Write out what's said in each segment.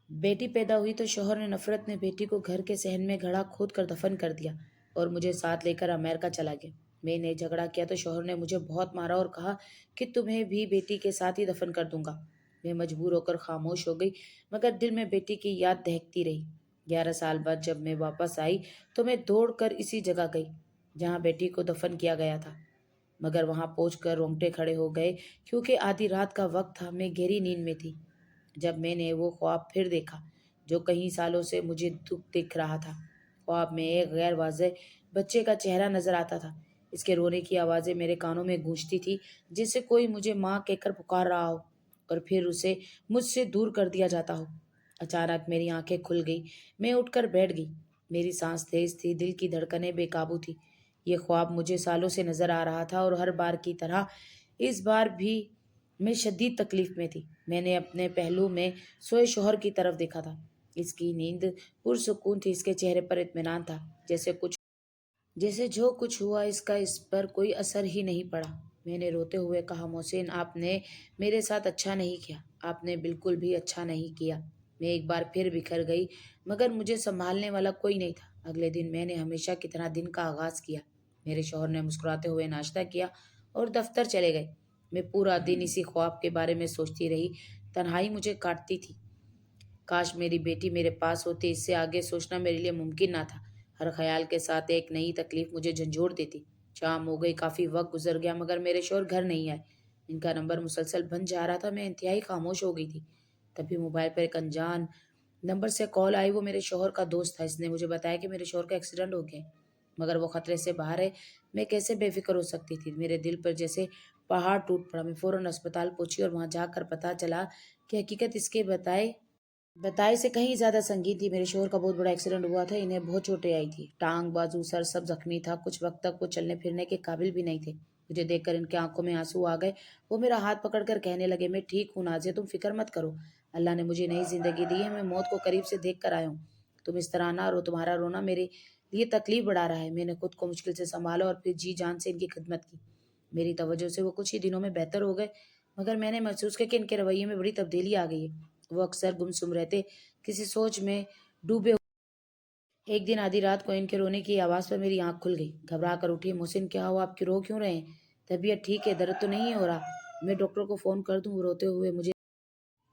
बेटी पैदा हुई तो शौहर ने नफरत में बेटी को घर के सहन में घड़ा खोद कर दफन कर दिया और मुझे साथ लेकर अमेरिका चला गया। मैंने झगड़ा किया तो शौहर ने मुझे बहुत मारा और कहा कि तुम्हें भी बेटी के साथ ही दफन कर दूंगा। मैं मजबूर होकर खामोश हो गई, मगर दिल में बेटी की याद दहकती रही। 11 साल बाद जब मैं वापस आई तो मैं दौड़ कर इसी जगह गई जहाँ बेटी को दफन किया गया था, मगर वहां पहुंचकर रोंगटे खड़े हो गए, क्योंकि आधी रात का वक्त था, मैं गहरी नींद में थी। जब मैंने वो ख्वाब फिर देखा जो कई सालों से मुझे दुख दिख रहा था। ख्वाब में एक गैर वाज़ेह बच्चे का चेहरा नजर आता था। इसके रोने की आवाज़ें मेरे कानों में गूंजती थी, जैसे कोई मुझे माँ कहकर पुकार रहा हो और फिर उसे मुझसे दूर कर दिया जाता हो। अचानक मेरी आंखें खुल गई। मैं उठकर बैठ गई। मेरी सांस तेज थी, दिल की धड़कनें बेकाबू थी। ये ख्वाब मुझे सालों से नजर आ रहा था और हर बार की तरह इस बार भी मैं शदीद तकलीफ में थी। मैंने अपने पहलू में सोए शौहर की तरफ देखा था। इसकी नींद पुरसुकून थी, इसके चेहरे पर इत्मीनान था, जैसे जो कुछ हुआ इसका इस पर कोई असर ही नहीं पड़ा। मैंने रोते हुए कहा, मोहसिन, आपने मेरे साथ अच्छा नहीं किया, आपने बिल्कुल भी अच्छा नहीं किया। मैं एक बार फिर बिखर गई, मगर मुझे संभालने वाला कोई नहीं था। अगले दिन मैंने हमेशा की तरह दिन का आगाज किया। मेरे शौहर ने मुस्कुराते हुए नाश्ता किया और दफ्तर चले गए। मैं पूरा दिन इसी ख्वाब के बारे में सोचती रही। तन्हाई मुझे काटती थी। काश मेरी बेटी मेरे पास होती, इससे आगे सोचना मेरे लिए मुमकिन ना था। हर ख्याल के साथ एक नई तकलीफ मुझे झंझोड़ देती। शाम हो गई, काफी वक्त गुजर गया, मगर मेरे शोर घर नहीं आए। इनका नंबर मुसलसल बन जा रहा था। मैं इंतहाई खामोश हो गई थी। तभी मोबाइल पर एक अनजान नंबर से कॉल आई। वो मेरे शोहर का दोस्त था। इसने मुझे बताया कि मेरे शोहर का एक्सीडेंट हो गया है, मगर वो खतरे से बाहर है। मैं कैसे बेफिक्र हो सकती थी। मेरे दिल पर जैसे पहाड़ टूट पड़ा। मैं फौरन अस्पताल पहुंची और वहां जाकर पता चला कि हकीकत इसके बताए बताए से कहीं ज्यादा संगीन थी। मेरे शोहर का बहुत बड़ा एक्सीडेंट हुआ था। इन्हें बहुत चोटें आई थी। टांग, बाजू, सर सब जख्मी था। कुछ वक्त तक वो चलने फिरने के काबिल भी नहीं थे। मुझे देखकर इनके आंखों में आंसू आ गए। वो मेरा हाथ पकड़कर कहने लगे, मैं ठीक हूँ नाजिया, तुम फिक्र मत करो। अल्लाह ने मुझे नई जिंदगी दी है। मैं मौत को करीब से देख कर आया हूँ। तुम इस तरह ना रो, तुम्हारा रोना मेरे लिए तकलीफ बढ़ा रहा है। मैंने खुद को मुश्किल से संभाला और फिर जी जान से इनकी खिदमत की। मेरी तवज्जो से वो कुछ ही दिनों में बेहतर हो गए, मगर मैंने महसूस किया कि इनके रवैये में बड़ी तब्दीली आ गई है। वो अक्सर गुमसुम रहते, किसी सोच में डूबे। एक दिन आधी रात को इनके रोने की आवाज पर मेरी आंख खुल गई। घबरा कर उठी, मोहसिन क्या हुआ, आपकी रो क्यों रहे हैं? तबीयत ठीक है, दर्द तो नहीं हो रहा? मैं डॉक्टर को फोन कर दूं? वो रोते हुए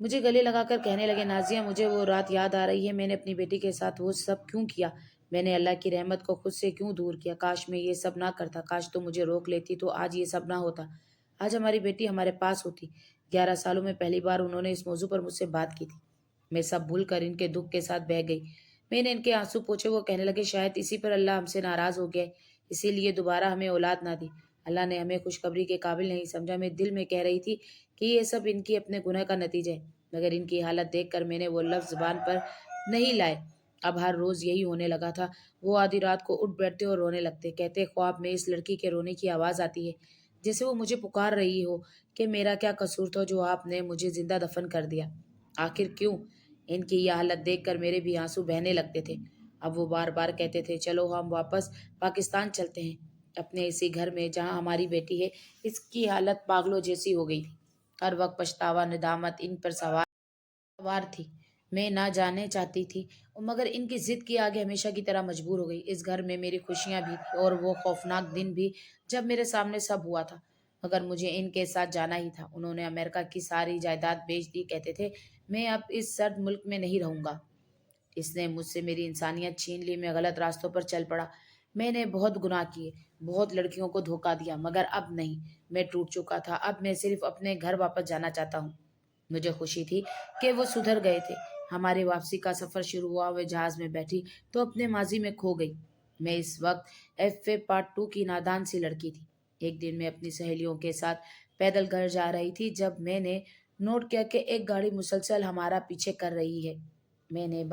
मुझे गले लगाकर कहने लगे, नाजिया, मुझे वो रात याद आ रही है। मैंने अपनी बेटी के साथ वो सब क्यों किया? मैंने अल्लाह की रहमत को खुद से क्यों दूर किया? काश मैं ये सब ना करता। काश तो मुझे रोक लेती तो आज ये सब ना होता। आज हमारी बेटी हमारे पास होती। 11 सालों में पहली बार उन्होंने इस मौजू पर मुझसे बात की थी। मैं सब भूल कर इनके दुख के साथ बह गई। मैंने इनके आंसू पोंछे। वो कहने लगे, शायद इसी पर अल्लाह हमसे नाराज हो गया है, इसीलिए दोबारा हमें औलाद ना दी। अल्लाह ने हमें खुशखबरी के काबिल नहीं समझा। मैं दिल में कह रही थी कि ये सब इनकी अपने गुनाह का नतीजा है, मगर इनकी हालत देखकर मैंने वो लफ्ज जुबान पर नहीं लाए। अब हर रोज यही होने लगा था। वो आधी रात को उठ बैठते और रोने लगते। कहते, ख्वाब में इस लड़की के रोने की आवाज आती है, जैसे वो मुझे पुकार रही हो कि मेरा क्या कसूर था जो आपने मुझे जिंदा दफन कर दिया। आखिर क्यों? इनकी यह हालत देखकर मेरे भी आंसू बहने लगते थे। अब वो बार बार कहते थे, चलो हम वापस पाकिस्तान चलते हैं, अपने इसी घर में जहाँ हमारी बेटी है। इसकी हालत पागलों जैसी हो गई थी। हर वक्त पछतावा, निदामत इन पर सवार थी। मैं ना जाने चाहती थी, मगर इनकी जिद की आगे हमेशा की तरह मजबूर हो गई। इस घर में मेरी खुशियां भी थी और वो खौफनाक दिन भी जब मेरे सामने सब हुआ था, मगर मुझे इनके साथ जाना ही था। उन्होंने अमेरिका की सारी जायदाद बेच दी। कहते थे, मैं अब इस सर्द मुल्क में नहीं रहूंगा। इसने मुझसे मेरी इंसानियत छीन ली। मैं गलत रास्तों पर चल पड़ा। मैंने बहुत गुनाह किए, बहुत लड़कियों को धोखा दिया, मगर अब नहीं। मैं टूट चुका था। अब मैं सिर्फ अपने घर वापस जाना चाहता हूँ। मुझे खुशी थी कि वो सुधर गए थे। हमारी वापसी का सफर शुरू हुआ। वे जहाज में बैठी तो अपने माजी में खो गई। मैं इस वक्त एफ ए पार्ट टू की नादान सी लड़की थी। एक दिन मैं अपनी सहेलियों के साथ पैदल घर जा रही थी जब मैंने नोट किया कि एक गाड़ी मुसलसल हमारा पीछे कर रही है। मैंने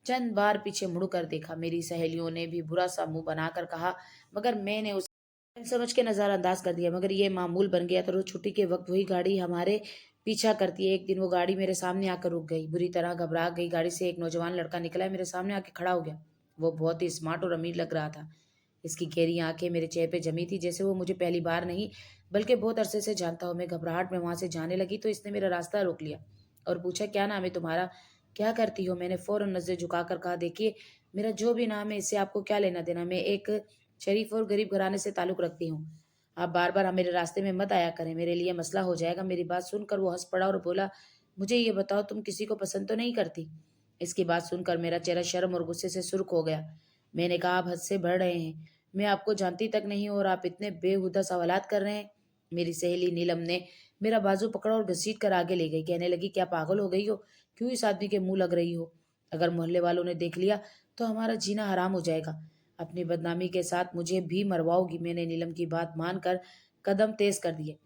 चंद बार पीछे मुड़कर देखा। मेरी सहेलियों ने भी बुरा सा मुंह बनाकर कहा, मगर मैंने उसे समझ के नजरअंदाज कर दिया। मगर ये मामूल बन गया था। रोज छुट्टी के वक्त वही गाड़ी हमारे पीछा करती है। एक दिन वो गाड़ी मेरे सामने आकर रुक गई। बुरी तरह घबरा गई। गाड़ी से एक नौजवान लड़का निकला, मेरे सामने आके खड़ा हो गया। वो बहुत ही स्मार्ट और अमीर लग रहा था। इसकी गहरी आंखें मेरे चेहरे पे जमी थी, जैसे वो मुझे पहली बार नहीं बल्कि बहुत अरसे से जानता हो। मैं घबराहट में वहां से जाने लगी तो इसने मेरा रास्ता रोक लिया और पूछा, क्या नाम है तुम्हारा? क्या करती हो? मैंने फौरन नजर झुकाकर कहा, देखिए, मेरा जो भी नाम है इससे आपको क्या लेना देना। मैं एक शरीफ और गरीब घराने से ताल्लुक रखती हूँ। आप बार बार मेरे रास्ते में मत आया करें, मेरे लिए मसला हो जाएगा। मेरी बात सुनकर वो हंस पड़ा और बोला, मुझे ये बताओ, तुम किसी को पसंद तो नहीं करती? इसकी बात सुनकर मेरा चेहरा शर्म और गुस्से से सुर्ख हो गया। मैंने कहा, आप हद से बढ़ रहे हैं। मैं आपको जानती तक नहीं हूं और आप इतने बेहुदा सवालात कर रहे हैं। मेरी सहेली नीलम ने मेरा बाजू पकड़ा और घसीट कर आगे ले गई। कहने लगी, क्या पागल हो गई हो? क्यों इस आदमी के मुंह लग रही हो? अगर मोहल्ले वालों ने देख लिया तो हमारा जीना हराम हो जाएगा। अपनी बदनामी के साथ मुझे भी मरवाओगी। मैंने नीलम की बात मानकर कदम तेज कर दिए।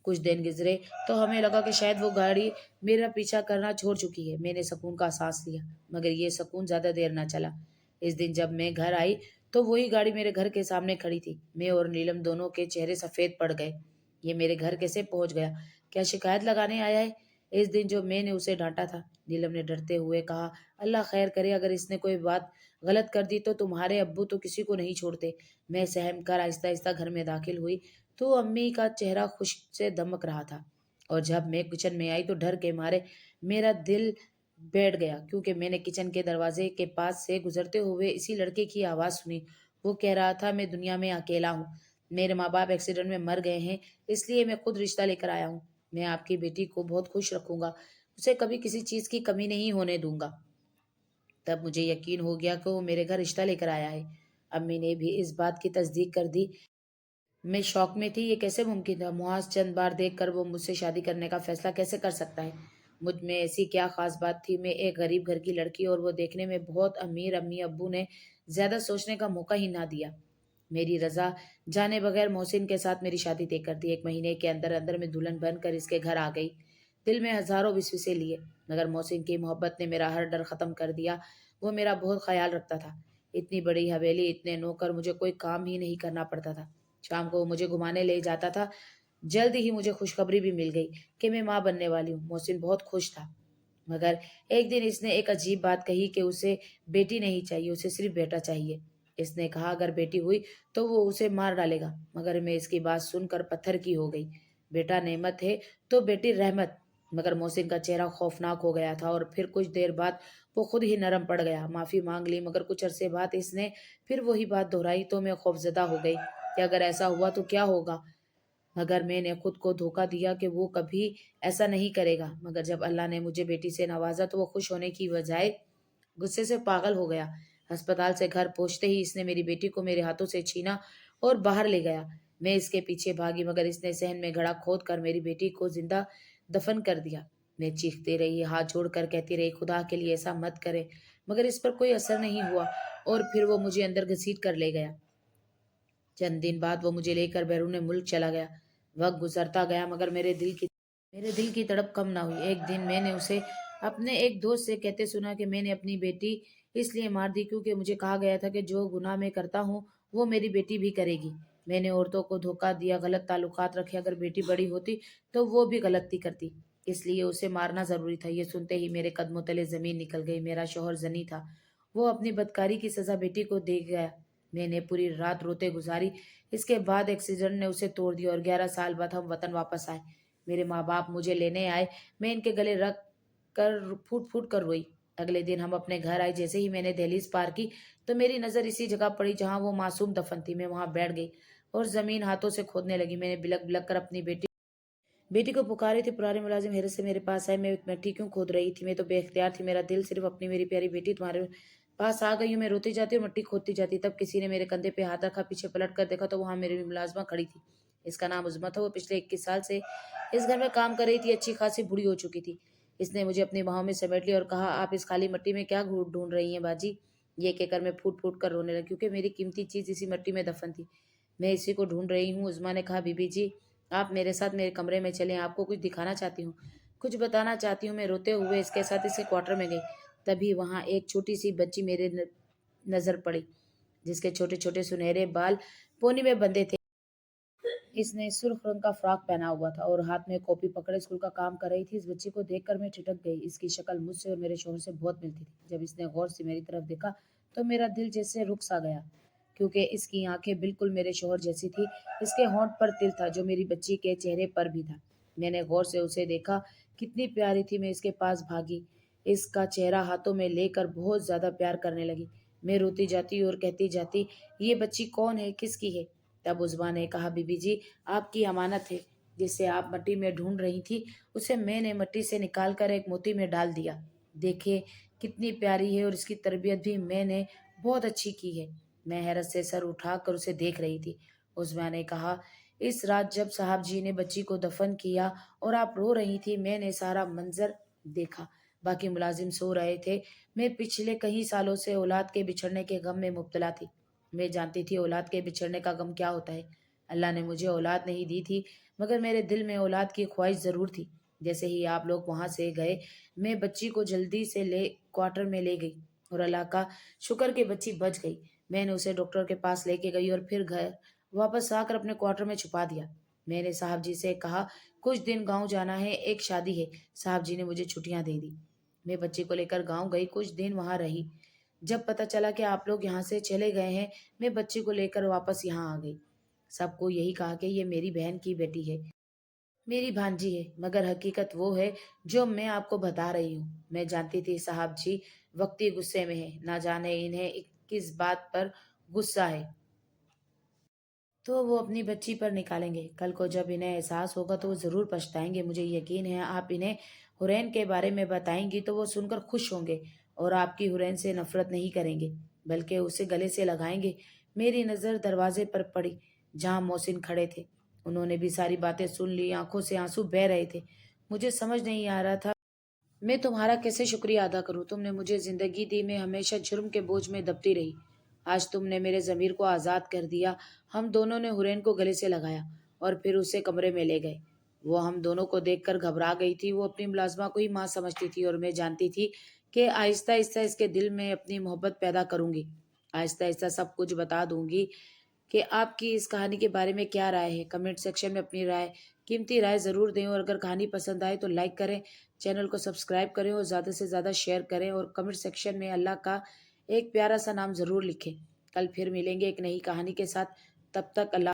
कुछ दिन गुजरे तो हमें लगा कि शायद वो गाड़ी मेरा पीछा करना छोड़ चुकी है। मैंने सुकून का सांस लिया, मगर ये सुकून ज्यादा देर ना चला। इस दिन जब मैं घर आई तो वही गाड़ी मेरे घर के सामने खड़ी थी। मैं और नीलम दोनों के चेहरे सफेद पड़ गए। ये मेरे घर कैसे पहुंच गया? क्या शिकायत लगाने आया है? इस दिन जो मैंने उसे डांटा था, नीलम ने डरते हुए कहा, अल्लाह खैर करे, अगर इसने कोई बात गलत कर दी तो तुम्हारे अब्बू तो किसी को नहीं छोड़ते। मैं सहम कर आहिस्ता आहिस्ता घर में दाखिल हुई तो अम्मी का चेहरा खुशी से दमक रहा था। और जब मैं किचन में आई तो डर के मारे मेरा दिल बैठ गया, क्योंकि मैंने किचन के दरवाजे के पास से गुजरते हुए इसी लड़के की आवाज़ सुनी। वो कह रहा था, मैं दुनिया में अकेला हूँ, मेरे माँ बाप एक्सीडेंट में मर गए हैं, इसलिए मैं खुद रिश्ता लेकर आया हूँ। मैं आपकी बेटी को बहुत खुश रखूंगा, उसे कभी किसी चीज़ की कमी नहीं होने दूंगा। तब मुझे यकीन हो गया कि वो मेरे घर रिश्ता लेकर आया है। अम्मी ने भी इस बात की तस्दीक कर दी। मैं शौक में थी, ये कैसे मुमकिन था? मुआज चंद बार देखकर वो मुझसे शादी करने का फैसला कैसे कर सकता है? मुझ में ऐसी क्या खास बात थी? मैं एक गरीब घर की लड़की और वो देखने में बहुत अमीर। अम्मी अब्बू ने ज्यादा सोचने का मौका ही ना दिया। मेरी रजा जाने बगैर मोहसिन के साथ मेरी शादी तय कर दी। 1 महीने के अंदर अंदर मैं दुल्हन बनकर इसके घर आ गई। दिल में हजारों विस्वसे लिए, मगर मोहसिन की मोहब्बत ने मेरा हर डर खत्म कर दिया। वो मेरा बहुत ख्याल रखता था। इतनी बड़ी हवेली, इतने नौकर, मुझे कोई काम ही नहीं करना पड़ता था। शाम को वो मुझे घुमाने ले जाता था। जल्द ही मुझे खुशखबरी भी मिल गई कि मैं माँ बनने वाली हूँ। मोहसिन बहुत खुश था, मगर एक दिन इसने एक अजीब बात कही कि उसे बेटी नहीं चाहिए, उसे सिर्फ बेटा चाहिए। इसने कहा, अगर बेटी हुई तो वो उसे मार डालेगा। मगर मैं इसकी बात सुनकर पत्थर की हो गई। बेटा नेमत है तो बेटी रहमत। मगर मोहसिन का चेहरा खौफनाक हो गया था और फिर कुछ देर बाद वो खुद ही नरम पड़ गया। माफी मांग ली, मगर कुछ अरसे बाद इसने फिर वही बात दोहराई तो मैं खौफजदा हो गई कि अगर ऐसा हुआ तो क्या होगा। मगर मैंने खुद को धोखा दिया कि वो कभी ऐसा नहीं करेगा। मगर जब अल्लाह ने मुझे बेटी से नवाजा तो वो खुश होने की बजाय गुस्से से पागल हो गया। अस्पताल से घर पहुंचते ही इसने मेरी बेटी को मेरे हाथों से छीना और बाहर ले गया। मैं इसके पीछे भागी, मगर इसने सहन में घड़ा खोद कर मेरी बेटी को जिंदा दफन कर दिया। मैं चीखती रही, हाथ जोड़कर कहती रही, खुदा के लिए ऐसा मत करे, मगर इस पर कोई असर नहीं हुआ। और फिर वो मुझे अंदर घसीट कर ले गया। चंद दिन बाद वो मुझे लेकर बैरून मुल्क चला गया। वक्त गुजरता गया, मगर मेरे दिल की तड़प कम ना हुई। एक दिन मैंने उसे अपने एक दोस्त से कहते सुना कि मैंने अपनी बेटी इसलिए मार दी क्योंकि मुझे कहा गया था कि जो गुनाह मैं करता हूँ वो मेरी बेटी भी करेगी। मैंने औरतों को धोखा दिया, गलत ताल्लुकात रखे। अगर बेटी बड़ी होती तो वो भी गलती करती, इसलिए उसे मारना जरूरी था। ये सुनते ही मेरे कदमों तले जमीन निकल गई। मेरा शौहर जनी था, वो अपनी बदकारी की सजा बेटी को दे गया। मैंने पूरी रात रोते गुजारी। इसके बाद एक्सीडेंट ने उसे तोड़ दिया और 11 साल बाद हम वतन वापस आए। मेरे माँ बाप मुझे लेने आए। मैं इनके गले रख कर फूट फूट कर रोई। अगले दिन हम अपने घर आए। जैसे ही मैंने दहलीज पार की तो मेरी नजर इसी जगह पड़ी जहां वो मासूम दफन थी। मैं वहां बैठ गई और जमीन हाथों से खोदने लगी। मैंने बिलक बिलक कर अपनी बेटी को पुकारी थी। पुराने मुलाजिम हैरत से मेरे पास आए। मैं मिट्टी क्यों खोद रही थी? मैं तो बेख्तियार थी। मेरा दिल सिर्फ अपनी मेरी प्यारी बेटी तुम्हारे पास आ गई हूँ। मैं रोती जाती और मिट्टी खोदती जाती। तब किसी ने मेरे कंधे पे हाथ रखा। पीछे पलट कर देखा तो वहां मेरी मुलाजमा खड़ी थी। इसका नाम उजमा था। वो पिछले 21 साल से इस घर में काम कर रही थी। अच्छी खासी बूढ़ी हो चुकी थी। इसने मुझे अपनी बाहों में समेट लिया और कहा, आप इस खाली मिट्टी में क्या ढूंढ रही हैं बाजी? ये कहकर मैं फूट फूट कर रोने लगी, क्योंकि मेरी कीमती चीज इसी मिट्टी में दफन थी। मैं इसी को ढूंढ रही हूँ। उजमा ने कहा, बीबी जी, आप मेरे साथ मेरे कमरे में चलें, आपको कुछ दिखाना चाहती हूँ, कुछ बताना चाहती हूँ। मैं रोते हुए इसके साथ इसके क्वार्टर में गई। तभी वहां एक छोटी सी बच्ची मेरे नजर पड़ी, जिसके छोटे छोटे सुनहरे बाल पोनी में बंधे थे। इसने सुर्ख रंग का फ्रॉक पहना हुआ था और हाथ में कॉपी पकड़े स्कूल का काम कर रही थी। इस बच्ची को देखकर मैं ठिठक गई। इसकी शक्ल मुझसे और मेरे शोहर से बहुत मिलती थी। जब इसने गौर से मेरी तरफ देखा तो मेरा दिल जैसे रुक सा गया, क्योंकि इसकी आंखें बिल्कुल मेरे शोहर जैसी थी। इसके होंठ पर तिल था, जो मेरी बच्ची के चेहरे पर भी था। मैंने गौर से उसे देखा, कितनी प्यारी थी। मैं इसके पास भागी, اس کا چہرہ ہاتھوں میں لے کر بہت زیادہ پیار کرنے لگی۔ میں روتی جاتی اور کہتی جاتی، یہ بچی کون ہے، کس کی ہے؟ تب عظما نے کہا، بی بی جی، آپ کی امانت ہے، جسے آپ مٹی میں ڈھونڈ رہی تھی، اسے میں نے مٹی سے نکال کر ایک موتی میں ڈال دیا۔ دیکھے کتنی پیاری ہے، اور اس کی تربیت بھی میں نے بہت اچھی کی ہے۔ میں حیرت سے سر اٹھا کر اسے دیکھ رہی تھی۔ عثمان نے کہا، اس رات جب صاحب جی نے بچی کو دفن کیا اور آپ رو رہی تھی، میں نے سارا منظر دیکھا۔ باقی ملازم سو رہے تھے۔ میں پچھلے کئی سالوں سے اولاد کے بچھڑنے کے غم میں مبتلا تھی۔ میں جانتی تھی اولاد کے بچھڑنے کا غم کیا ہوتا ہے۔ اللہ نے مجھے اولاد نہیں دی تھی، مگر میرے دل میں اولاد کی خواہش ضرور تھی۔ جیسے ہی آپ لوگ وہاں سے گئے، میں بچی کو جلدی سے کوارٹر میں لے گئی، اور اللہ کا شکر کہ بچی بچ گئی۔ میں نے اسے ڈاکٹر کے پاس لے کے گئی اور پھر گھر واپس آ کر اپنے کوارٹر میں چھپا دیا۔ میں نے صاحب جی سے کہا، کچھ دن گاؤں جانا ہے، ایک شادی ہے۔ صاحب جی نے مجھے چھٹیاں دے دی۔ میں بچی کو لے کر گاؤں گئی، کچھ دن وہاں رہی۔ جب پتہ چلا کہ آپ لوگ یہاں سے چلے گئے ہیں، میں بچی کو لے کر واپس یہاں آ گئی۔ سب کو یہی کہا کہ یہ میری بہن کی بیٹی ہے، میری بھانجی ہے، مگر حقیقت وہ ہے جو میں آپ کو بتا رہی ہوں۔ میں جانتی تھی صاحب جی وقتی غصے میں ہے، نہ جانے انہیں کس بات پر غصہ ہے، تو وہ اپنی بچی پر نکالیں گے۔ کل کو جب انہیں احساس ہوگا تو وہ ضرور پچھتائیں گے۔ مجھے یقین ہے آپ انہیں حرین کے بارے میں بتائیں گی تو وہ سن کر خوش ہوں گے، اور آپ کی حرین سے نفرت نہیں کریں گے، بلکہ اسے گلے سے لگائیں گے۔ میری نظر دروازے پر پڑی، جہاں محسن کھڑے تھے۔ انہوں نے بھی ساری باتیں سن لی، آنکھوں سے آنسو بہہ رہے تھے۔ مجھے سمجھ نہیں آ رہا تھا میں تمہارا کیسے شکریہ ادا کروں۔ تم نے مجھے زندگی دی، میں ہمیشہ جرم کے بوجھ میں دبتی رہی۔ آج تم نے میرے ضمیر کو آزاد کر دیا۔ ہم دونوں نے حرین کو گلے سے لگایا اور پھر اسے کمرے میں لے گئے۔ وہ ہم دونوں کو دیکھ کر گھبرا گئی تھی۔ وہ اپنی ملازمہ کو ہی ماں سمجھتی تھی، اور میں جانتی تھی کہ آہستہ آہستہ اس کے دل میں اپنی محبت پیدا کروں گی۔ آہستہ آہستہ سب کچھ بتا دوں گی۔ کہ آپ کی اس کہانی کے بارے میں کیا رائے ہے؟ کمنٹ سیکشن میں اپنی قیمتی رائے ضرور دیں، اور اگر کہانی پسند آئے تو لائک کریں، چینل کو سبسکرائب کریں اور زیادہ سے زیادہ شیئر کریں، اور کمنٹ سیکشن میں اللہ کا ایک پیارا سا نام ضرور لکھیں۔ کل پھر ملیں گے ایک نئی کہانی کے ساتھ۔ تب تک اللہ